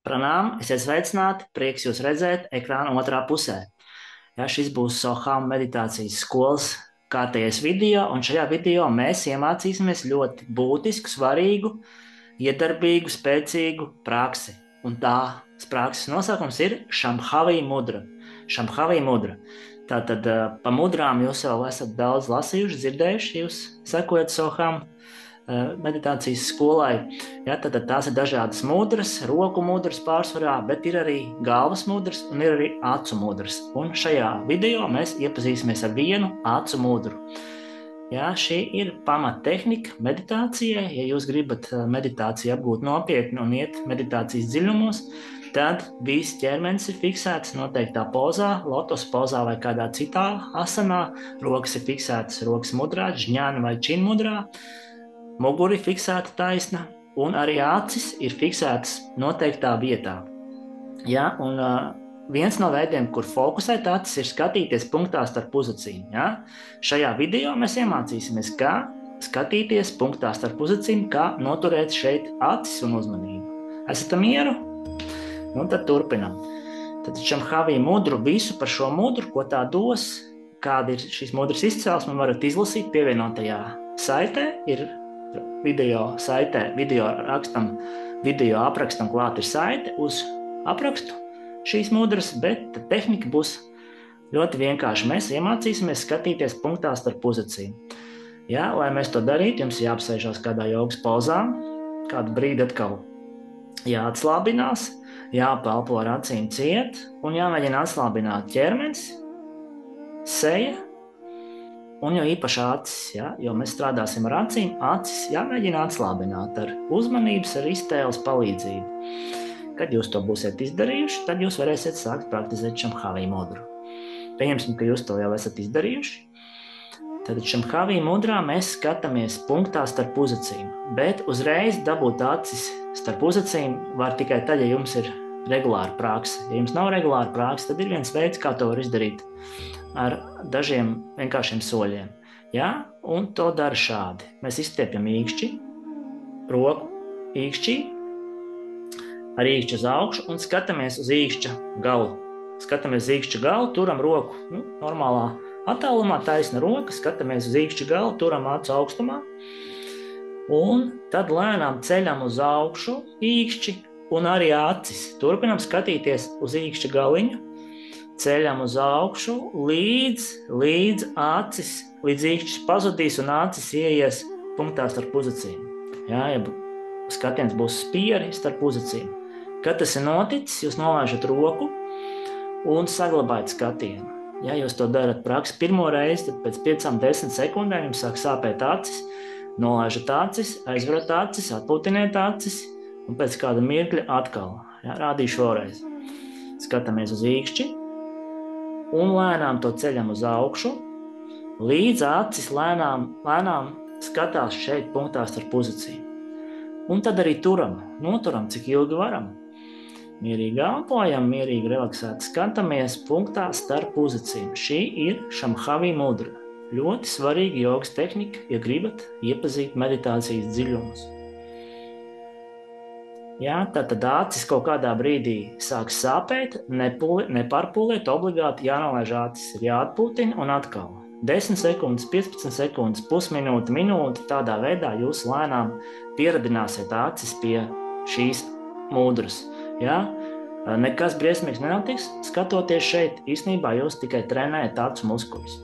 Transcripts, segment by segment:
Pranām, esiet sveicināti, prieks jūs redzēt ekrāna otrā pusē. Ja, šis būs Soham meditācijas skolas kārtējais video, un šajā video mēs iemācīsimies ļoti būtisku, svarīgu, iedarbīgu, spēcīgu praksi. Un tās prakses nosaukums ir Šambhavi mudra. Šambhavi mudra. Tātad pa mudrām jūs jau esat daudz lasījuši, dzirdējuši, jūs sekojat Soham meditācijas skolai. Ja, tad tās ir dažādas mudras, roku mudras pārsvarā, bet ir arī galvas mudras un ir arī acu mudras. Un šajā video mēs iepazīsimies ar vienu acu mudru. Ja, šī ir pamattehnika meditācijai. Ja jūs gribat meditāciju apgūt nopietni un iet meditācijas dziļumos, tad viss ķermenis ir fiksēts noteiktā pozā, lotus pozā vai kādā citā asanā. Rokas ir fiksētas rokas mudrā, žņāna vai čin mudrā. Muguri ir fiksēta taisna, un arī acis ir fiksētas noteiktā vietā. Ja, un viens no veidiem, kur fokusēt acis, ir skatīties punktā starp uzacīm. Ja? Šajā video mēs iemācīsimies, kā skatīties punktā starp uzacīm, kā noturēt šeit acis un uzmanību. Esat ar mieru? Un tad turpinam. Tad Šambhavi mudru, visu par šo mudru, ko tā dos, kāda ir šīs mudras izcelsme, varat izlasīt pievienotajā saitē. Ir video saitē, video aprakstam klāt ir saite uz aprakstu šīs mudras, bet tehnika būs ļoti vienkārša. Mēs iemācīsimies skatīties punktā starp uzacīm. Ja, lai mēs to darītu, jums jāapsēžās kādā jogas pozā, kādu brīdi atkal jāatslābinās, jāpelpo ar acīm ciet un jāmēģina atslābināt ķermenis, seja, un jo īpaši acis, ja? Jo mēs strādāsim ar acīm, acis jāmēģina atslābināt ar uzmanības, ar iztēles palīdzību. Kad jūs to būsiet izdarījuši, tad jūs varēsiet sākt praktizēt Šambhavi mudru. Pieņemsim, ka jūs to jau esat izdarījuši. Tad Šambhavi mudrā mēs skatāmies punktā starp uzacīm, bet uzreiz dabūt acis starp uzacīm var tikai tad, ja jums ir regulāra prakse. Ja jums nav regulāra prakse, tad ir viens veids, kā to var izdarīt ar dažiem vienkāršiem soļiem. Ja? Un to dara šādi. Mēs izstiepjam īkšķi, roku īkšķī, ar īkšķi uz augšu un skatāmies uz īkšķa galu. Skatāmies uz īkšķa galu, turam roku normālā attālumā, taisna roka, skatāmies uz īkšķa galu, turam acu augstumā un tad lēnām ceļam uz augšu īkšķi un arī acis. Turpinam skatīties uz īkšķa galiņu, ceļam uz augšu, līdz acis, līdz īkšķis pazudīs un acis ieies punktā starp uzacīm. Ja, skatiens būs spieri starp uzacīm. Kad tas ir noticis, jūs nolaižat roku un saglabājat skatienu. Ja jūs to darat praksi pirmo reizi, tad pēc 5-10 sekundēm jums sāk sāpēt acis, nolaižat acis, aizverat acis, atpūtiniet acis un pēc kāda mirkļa atkal. Ja, rādīšu vēlreiz. Skatāmies uz īkšķi un lēnām to ceļam uz augšu, līdz acis lēnām skatās šeit punktā starp uzacīm. Un tad arī noturam, cik ilgi varam. Mierīgi elpojam, mierīgi relaksēti skatāmies punktā starp uzacīm. Šī ir Šambhavi mudra. Ļoti svarīga jogas tehnika, ja gribat iepazīt meditācijas dziļumus. Ja, tad acis kaut kādā brīdī sāks sāpēt, nepārpūliet, obligāti jānolaiž acis, ir jāatpūtina un atkal. 10 sekundes, 15 sekundes, pusminūte, minūte, tādā veidā jūs lēnām pieradināsiet acis pie šīs mudras. Ja? Nekas briesmīgs nenotiks, skatoties šeit, īstenībā jūs tikai trenējat acu muskuļus.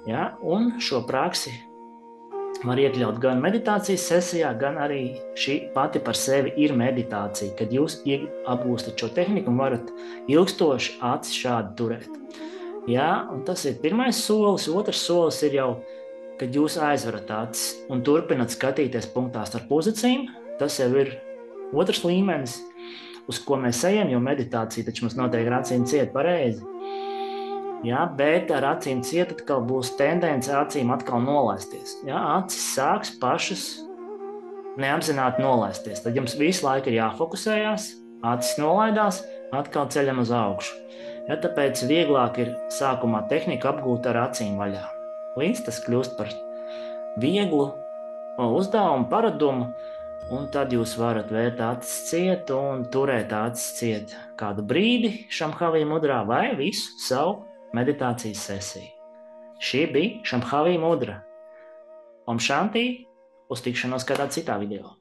Ja? Un šo praksi var iekļaut gan meditācijas sesijā, gan arī šī pati par sevi ir meditācija, kad jūs apgūstat šo tehniku un varat ilgstoši acis šādi turēt. Ja, un tas ir pirmais solis. Otrs solis ir jau, kad jūs aizverat acis un turpinat skatīties punktā starp uzacīm. Tas jau ir otrs līmenis, uz ko mēs ejam, jo meditācija taču mums notiek ar acīm ciet pareizi. Ja, bet ar acīm ciet atkal būs tendence acīm atkal nolaisties. Ja, acis sāks pašas neapzināti nolaisties. Tad jums visu laiku ir jāfokusējās, acis nolaidās, atkal ceļam uz augšu. Ja, tāpēc vieglāk ir sākumā tehniku apgūt ar acīm vaļā. Līdz tas kļūst par vieglu uzdevumu, paradumu, Un tad jūs varat vērt acis ciet un turēt acis ciet kādu brīdi Šambhavī mudrā vai visu savu meditācijas sesiju. Šī bija Šambhavī mudra. Om Shanti, uz tikšanos kādā citā video.